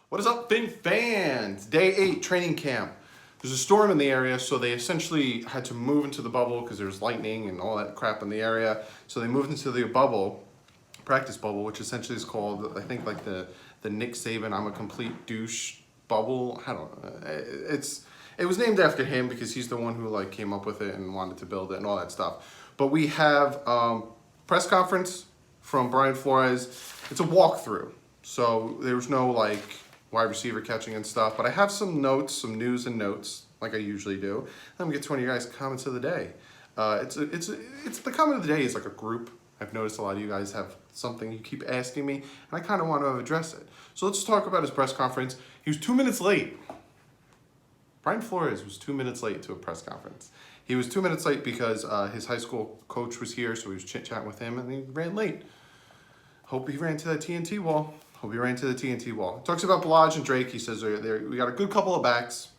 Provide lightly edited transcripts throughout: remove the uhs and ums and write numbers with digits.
What is up, Fin fans? Day 8 training camp. There's a storm in the area, so they essentially had to move into the bubble because there's lightning and all that crap in the area. So they moved into the bubble, practice bubble, which essentially is called, I think, like the Nick Saban I'm a complete douche bubble. I don't know. It was named after him because he's the one who like came up with it and wanted to build it and all that stuff. But we have press conference from Brian Flores. It's a walkthrough, so there's no like wide receiver catching and stuff, but I have some notes, some news and notes, like I usually do. Let me get to one of you guys' comments of the day. It's the comment of the day is like a group. I've noticed a lot of you guys have something you keep asking me, and I kind of want to address it. So let's talk about his press conference. He was 2 minutes late. Brian Flores was 2 minutes late to a press conference. He was 2 minutes late because his high school coach was here, so he was chit-chatting with him, and he ran late. Hope he ran to that TNT wall. He talks about Balaj and Drake. He says we got a good couple of backs.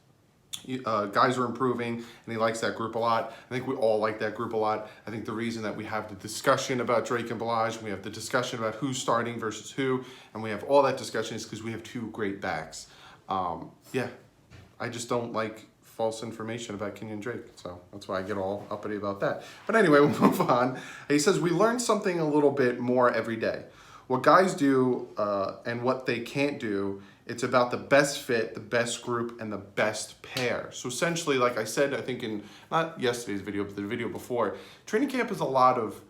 Guys are improving, and he likes that group a lot. I think we all like that group a lot. I think the reason that we have the discussion about Drake and Balaj, and we have the discussion about who's starting versus who, and we have all that discussion is because we have two great backs. Yeah, I just don't like false information about Kenyon Drake, so that's why I get all uppity about that. But anyway, we'll move on. He says we learn something a little bit more every day. What guys do and what they can't do, it's about the best fit, the best group, and the best pair. So essentially, like I said, I think in, not yesterday's video, but the video before, training camp is a lot of,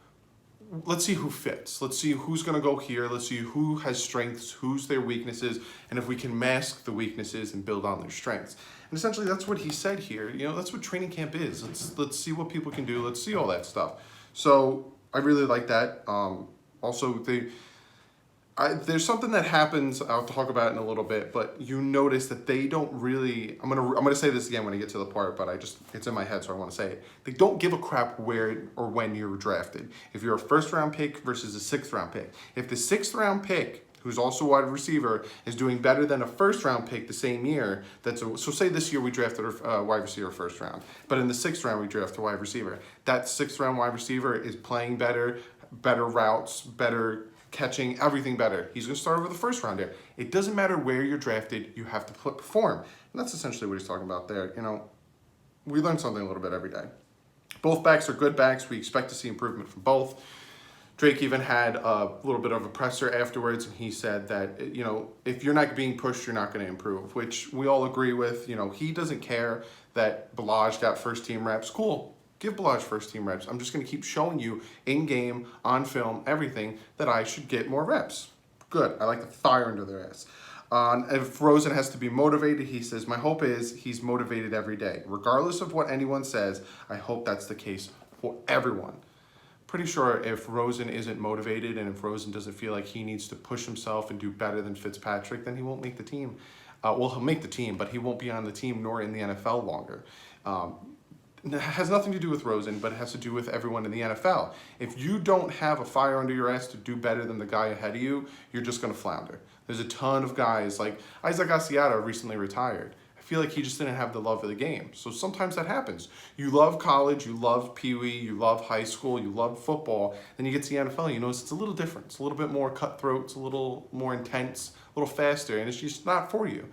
let's see who fits. Let's see who's gonna go here. Let's see who has strengths, who's their weaknesses, and if we can mask the weaknesses and build on their strengths. And essentially that's what he said here. You know, that's what training camp is. Let's see what people can do. Let's see all that stuff. So I really like that. Also, there's something that happens, I'll talk about it in a little bit, but you notice that they don't really, I'm gonna say this again when I get to the part, but it's in my head, so I wanna say it. They don't give a crap where or when you're drafted. If you're a first round pick versus a sixth round pick. If the sixth round pick, who's also a wide receiver, is doing better than a first round pick the same year, so say this year we drafted a wide receiver first round, but in the sixth round we draft a wide receiver. That sixth round wide receiver is playing better routes, better catching, everything better. He's going to start over the first round there. It doesn't matter where you're drafted, you have to perform. And that's essentially what he's talking about there. You know, we learn something a little bit every day. Both backs are good backs. We expect to see improvement from both. Drake even had a little bit of a presser afterwards, and he said that, you know, if you're not being pushed, you're not going to improve, which we all agree with. You know, he doesn't care that Balaj got first team reps. Cool. Give Balaj first team reps. I'm just going to keep showing you in game, on film, everything that I should get more reps. Good. I like the fire under their ass. If Rosen has to be motivated, he says, my hope is he's motivated every day. Regardless of what anyone says, I hope that's the case for everyone. Pretty sure if Rosen isn't motivated and if Rosen doesn't feel like he needs to push himself and do better than Fitzpatrick, then he won't make the team. Well, he'll make the team, but he won't be on the team nor in the NFL longer. It has nothing to do with Rosen, but it has to do with everyone in the NFL. If you don't have a fire under your ass to do better than the guy ahead of you, you're just going to flounder. There's a ton of guys, like Isaac Asiata recently retired. I feel like he just didn't have the love of the game. So sometimes that happens. You love college, you love Pee Wee, you love high school, you love football, then you get to the NFL, you notice it's a little different. It's a little bit more cutthroat, it's a little more intense, a little faster, and it's just not for you.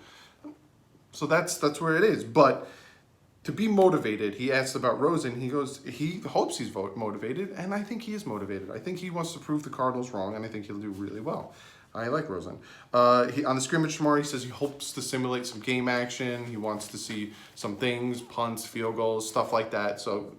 So that's where it is. But to be motivated, he asked about Rosen. He goes, he hopes he's motivated, and I think he is motivated. I think he wants to prove the Cardinals wrong, and I think he'll do really well. I like Rosen. On the scrimmage tomorrow, he says he hopes to simulate some game action. He wants to see some things, punts, field goals, stuff like that. So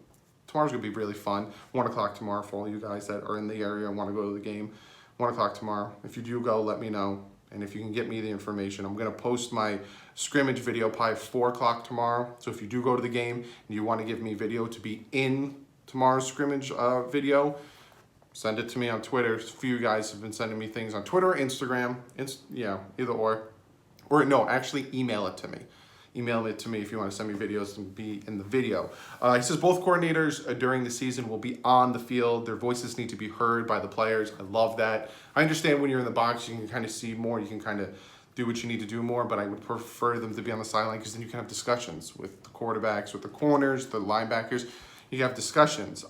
tomorrow's going to be really fun. 1 o'clock tomorrow for all you guys that are in the area and want to go to the game. 1 o'clock tomorrow. If you do go, let me know. And if you can get me the information, I'm going to post my scrimmage video probably 4 o'clock tomorrow. So if you do go to the game and you want to give me video to be in tomorrow's scrimmage video, send it to me on Twitter. A few guys have been sending me things on Twitter or Instagram. Yeah, either or. Or no, actually email it to me. Email it to me if you want to send me videos and be in the video. He says both coordinators during the season will be on the field. Their voices need to be heard by the players. I love that. I understand when you're in the box, you can kind of see more. You can kind of do what you need to do more, but I would prefer them to be on the sideline because then you can have discussions with the quarterbacks, with the corners, the linebackers. You have discussions.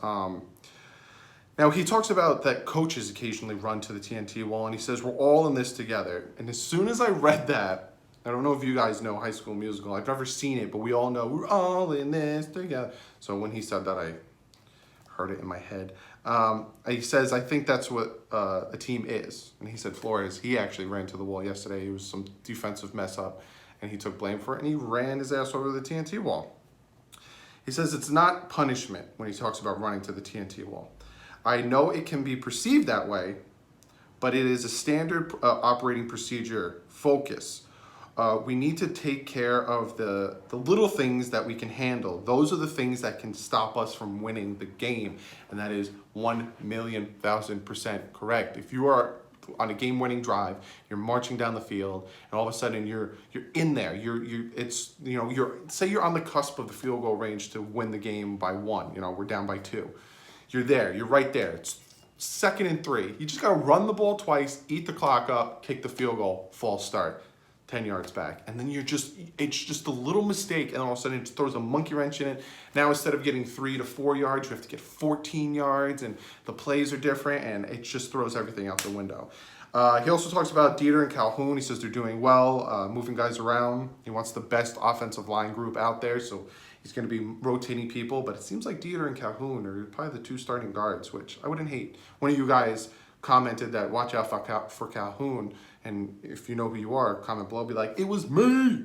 Now, he talks about that coaches occasionally run to the TNT wall, and he says, we're all in this together. And as soon as I read that, I don't know if you guys know High School Musical. I've never seen it, but we all know we're all in this together. So when he said that, I heard it in my head. He says, I think that's what a team is. And he said Flores, he actually ran to the wall yesterday. It was some defensive mess up, and he took blame for it, and he ran his ass over the TNT wall. He says it's not punishment when he talks about running to the TNT wall. I know it can be perceived that way, but it is a standard operating procedure. Focus. We need to take care of the little things that we can handle. Those are the things that can stop us from winning the game. And that is 1,000,000% correct. If you are on a game-winning drive, you're marching down the field, and all of a sudden you're in there. Say you're on the cusp of the field goal range to win the game by 1. We're down by 2. You're there. You're right there. It's 2nd and 3. You just got to run the ball twice, eat the clock up, kick the field goal, false start. 10 yards back. And then it's just a little mistake, and all of a sudden it throws a monkey wrench in it. Now instead of getting 3 to 4 yards, you have to get 14 yards, and the plays are different, and it just throws everything out the window. He also talks about Dieter and Calhoun. He says they're doing well, moving guys around. He wants the best offensive line group out there, so he's going to be rotating people, but it seems like Dieter and Calhoun are probably the 2 starting guards, which I wouldn't hate. One of you guys commented that watch out for Calhoun, and if you know who you are, comment below, be like, it was me!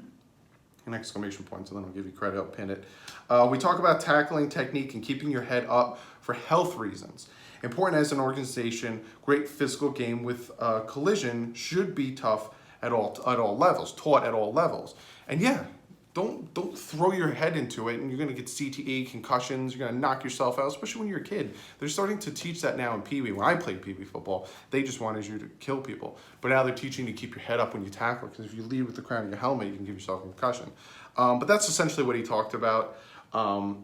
An exclamation point, so then I'll give you credit, I'll pin it. We talk about tackling technique and keeping your head up for health reasons. Important as an organization, great physical game with collision should be tough at all levels, taught at all levels. And yeah, don't throw your head into it, and you're gonna get CTE, concussions, you're gonna knock yourself out, especially when you're a kid. They're starting to teach that now in Pee Wee. When I played Pee Wee football, they just wanted you to kill people. But now they're teaching you to keep your head up when you tackle, because if you lead with the crown of your helmet, you can give yourself a concussion. But that's essentially what he talked about. I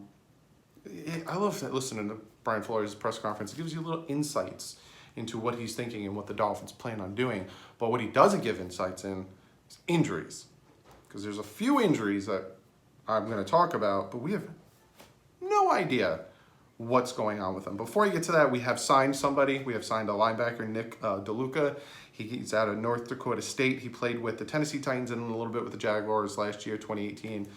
love listening to Brian Flores' press conference. It gives you little insights into what he's thinking and what the Dolphins plan on doing. But what he doesn't give insights in is injuries. Because there's a few injuries that I'm going to talk about, but we have no idea what's going on with them. Before I get to that, we have signed somebody. We have signed a linebacker, Nick DeLuca. He's out of North Dakota State. He played with the Tennessee Titans and a little bit with the Jaguars last year, 2018.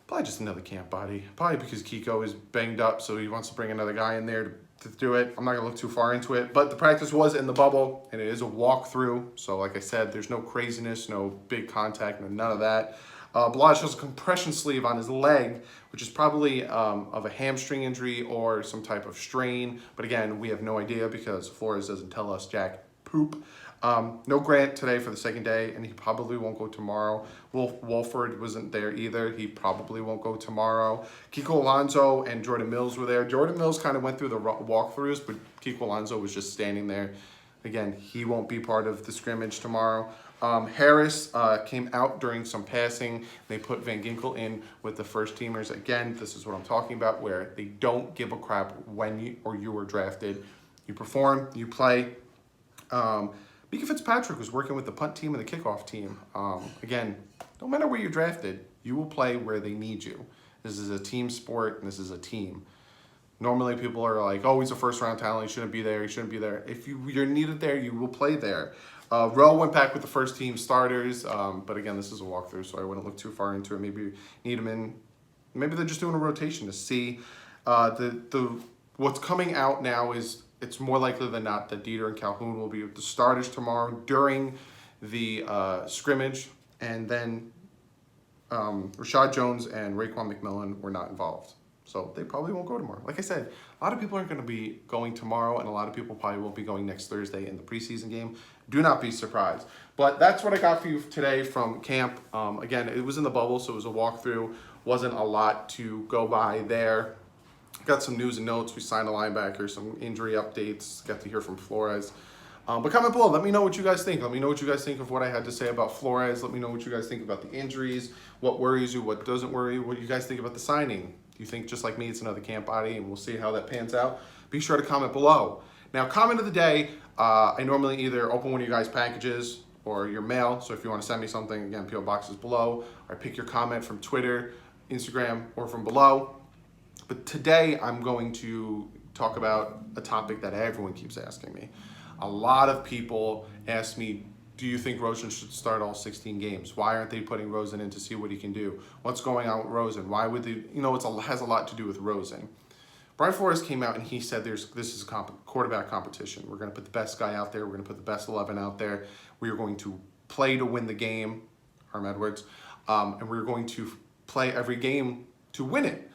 Probably just another camp body. Probably because Kiko is banged up, so he wants to bring another guy in there to do it. I'm not going to look too far into it, but the practice was in the bubble, and it is a walkthrough. So like I said, there's no craziness, no big contact, none of that. Balaj has a compression sleeve on his leg, which is probably of a hamstring injury or some type of strain. But again, we have no idea because Flores doesn't tell us jack poop. No Grant today for the 2nd day, and he probably won't go tomorrow. Wolford wasn't there either. He probably won't go tomorrow. Kiko Alonso and Jordan Mills were there. Jordan Mills kind of went through the walkthroughs, but Kiko Alonso was just standing there. Again, he won't be part of the scrimmage tomorrow. Harris came out during some passing. They put Van Ginkel in with the first teamers. Again, this is what I'm talking about, where they don't give a crap when you were drafted. You perform, you play. Mika Fitzpatrick was working with the punt team and the kickoff team. Again, no matter where you're drafted, you will play where they need you. This is a team sport, and this is a team. Normally, people are like, oh, he's a first-round talent. He shouldn't be there. He shouldn't be there. If you're needed there, you will play there. Rowe went back with the first-team starters. But again, this is a walkthrough, so I wouldn't look too far into it. Maybe need him in. Maybe they're just doing a rotation to see. What's coming out now is it's more likely than not that Dieter and Calhoun will be the starters tomorrow during the scrimmage, and then Rashad Jones and Raekwon McMillan were not involved. So they probably won't go tomorrow. Like I said, a lot of people aren't going to be going tomorrow, and a lot of people probably won't be going next Thursday in the preseason game. Do not be surprised. But that's what I got for you today from camp. Again, it was in the bubble, so it was a walkthrough. Wasn't a lot to go by there. Got some news and notes. We signed a linebacker, some injury updates. Got to hear from Flores. But comment below. Let me know what you guys think. Let me know what you guys think of what I had to say about Flores. Let me know what you guys think about the injuries, what worries you, what doesn't worry you, what you guys think about the signing. Do you think, just like me, it's another camp body, and we'll see how that pans out? Be sure to comment below. Now, comment of the day, I normally either open one of you guys' packages or your mail. So if you want to send me something, again, P.O. Box is below. Or pick your comment from Twitter, Instagram, or from below. But today, I'm going to talk about a topic that everyone keeps asking me. A lot of people ask me do you think Rosen should start all 16 games? Why aren't they putting Rosen in to see what he can do? What's going on with Rosen? Why would they, you know, has a lot to do with Rosen. Brian Flores came out and he said this is a quarterback competition. We're going to put the best guy out there. We're going to put the best 11 out there. We are going to play to win the game, Herm Edwards, and we're going to play every game to win it.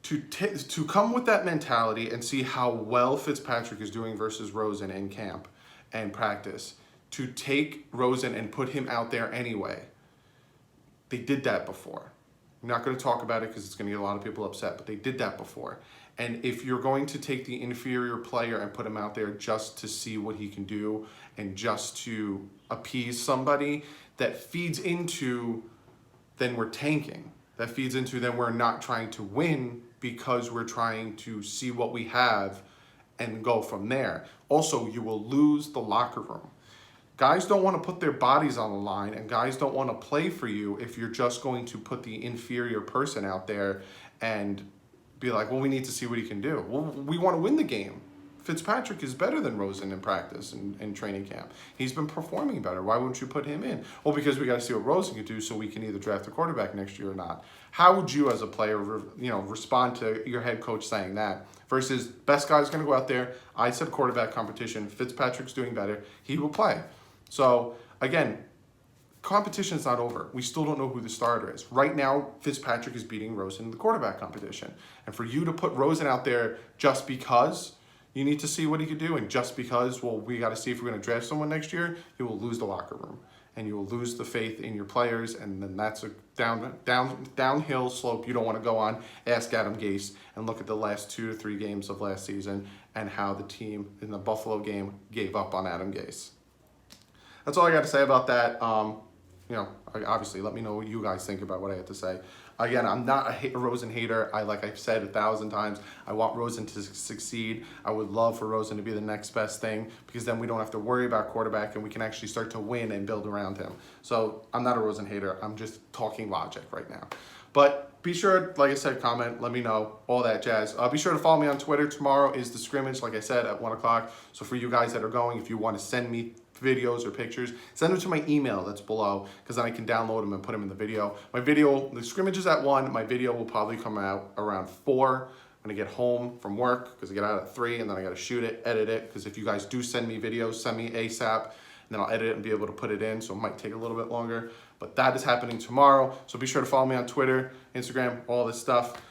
To come with that mentality and see how well Fitzpatrick is doing versus Rosen in camp and practice, to take Rosen and put him out there anyway. They did that before. I'm not going to talk about it because it's going to get a lot of people upset, but they did that before. And if you're going to take the inferior player and put him out there just to see what he can do and just to appease somebody, that feeds into then we're tanking. That feeds into then we're not trying to win because we're trying to see what we have and go from there. Also, you will lose the locker room. Guys don't want to put their bodies on the line, and guys don't want to play for you if you're just going to put the inferior person out there and be like, well, we need to see what he can do. Well, we want to win the game. Fitzpatrick is better than Rosen in practice and training camp. He's been performing better. Why wouldn't you put him in? Well, because we got to see what Rosen can do so we can either draft a quarterback next year or not. How would you as a player respond to your head coach saying that versus best guy's going to go out there? I said quarterback competition. Fitzpatrick's doing better. He will play. So, again, competition's not over. We still don't know who the starter is. Right now, Fitzpatrick is beating Rosen in the quarterback competition. And for you to put Rosen out there just because you need to see what he could do, and just because, well, we got to see if we're going to draft someone next year, you will lose the locker room. And you will lose the faith in your players, and then that's a downhill slope you don't want to go on. Ask Adam Gase and look at the last 2 to 3 games of last season and how the team in the Buffalo game gave up on Adam Gase. That's all I got to say about that. Obviously, let me know what you guys think about what I had to say. Again, I'm not a Rosen hater. Like I've said 1,000 times, I want Rosen to succeed. I would love for Rosen to be the next best thing because then we don't have to worry about quarterback and we can actually start to win and build around him. So I'm not a Rosen hater. I'm just talking logic right now. But be sure, like I said, comment, let me know, all that jazz. Be sure to follow me on Twitter. Tomorrow is the scrimmage, like I said, at 1 o'clock. So for you guys that are going, if you want to send me videos or pictures, send them to my email that's below because then I can download them and put them in the video. The scrimmage is at 1. My video will probably come out around 4 when I get home from work because I get out at 3 and then I got to shoot it, edit it, because if you guys do send me videos, send me ASAP and then I'll edit it and be able to put it in, so it might take a little bit longer. But that is happening tomorrow, so be sure to follow me on Twitter, Instagram, all this stuff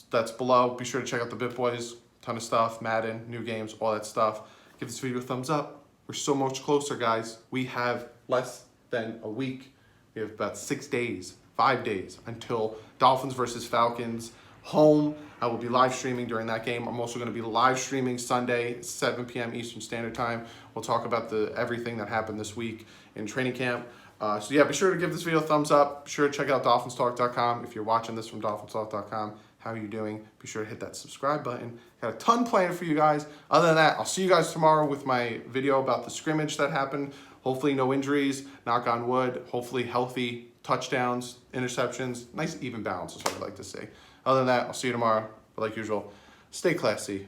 that's below. Be sure to check out the Bit Boys, ton of stuff, Madden, new games, all that stuff. Give this video a thumbs up. We're so much closer, guys. We have less than a week. We have about 6 days, 5 days until Dolphins versus Falcons home. I will be live streaming during that game. I'm also going to be live streaming Sunday, 7 p.m. Eastern Standard Time. We'll talk about everything that happened this week in training camp. So yeah, be sure to give this video a thumbs up. Be sure to check out DolphinsTalk.com. If you're watching this from DolphinsTalk.com, how are you doing? Be sure to hit that subscribe button. Got a ton planned for you guys. Other than that, I'll see you guys tomorrow with my video about the scrimmage that happened. Hopefully no injuries, knock on wood. Hopefully healthy touchdowns, interceptions. Nice even balance is what I'd like to see. Other than that, I'll see you tomorrow. But like usual, stay classy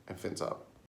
and fins up.